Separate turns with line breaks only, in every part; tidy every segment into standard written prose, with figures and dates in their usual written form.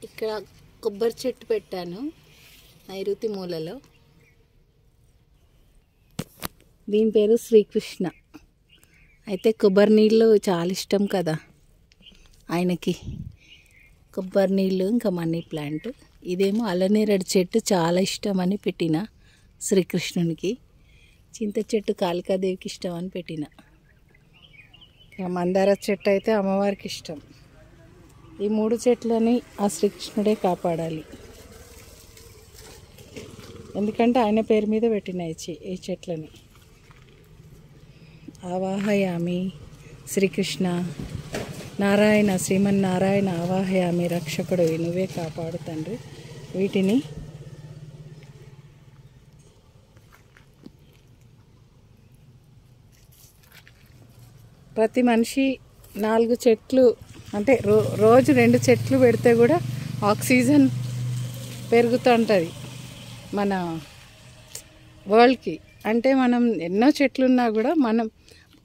ఇక్కడ కొబ్బరి చెట్టు పెట్టాను నైరుతి మూలలో. దీని పేరు శ్రీకృష్ణ. అయితే కొబ్బరి నీళ్ళు చాలా ఇష్టం కదా ఆయనకి. కొబ్బరి నీళ్ళు ఇంకా మనీ ప్లాంట్. ఇదేమో అల్లనేరేడు చెట్టు చాలా ఇష్టం అని పెట్టిన శ్రీకృష్ణునికి. చింత చెట్టు కాళికాదేవికి ఇష్టం అని పెట్టిన. మందార చెట్టు అయితే అమ్మవారికి ఇష్టం. ఈ 3 చెట్లని ఆ శ్రీకృష్ణుడే కాపాడాలి. ఎందుకంటే ఆయన పేరు మీద పెట్టిన ఈ చెట్లని. ఆవాహయామి శ్రీకృష్ణ నారాయణ శ్రీమన్నారాయణ ఆవాహయామి రక్షకుడు నువ్వే కాపాడు తండ్రి. వీటిని ప్రతి మనిషి 4 చెట్లు అంటే రోజు 2 చెట్లు పెడితే కూడా ఆక్సిజన్ పెరుగుతూ ఉంటుంది మన వరల్డ్కి. అంటే మనం ఎన్నో చెట్లు ఉన్నా కూడా మనం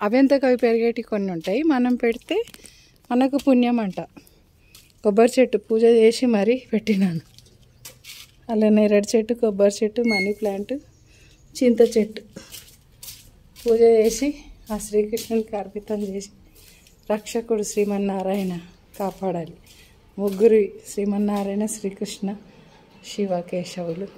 అవి పెరిగేటి కొన్ని ఉంటాయి, మనం పెడితే మనకు పుణ్యం అంట. కొబ్బరి చెట్టు పూజ చేసి మరీ పెట్టినాను. అల్లనేరేడు చెట్టు, కొబ్బరి చెట్టు, మనీ ప్లాంట్, చింత చెట్టు పూజ చేసి ఆ శ్రీకృష్ణునికి అర్పితం చేసి రక్షకుడు శ్రీమన్నారాయణ కాపాడాలి. 3 శ్రీమన్నారాయణ, శ్రీకృష్ణ, శివ, కేశవులు.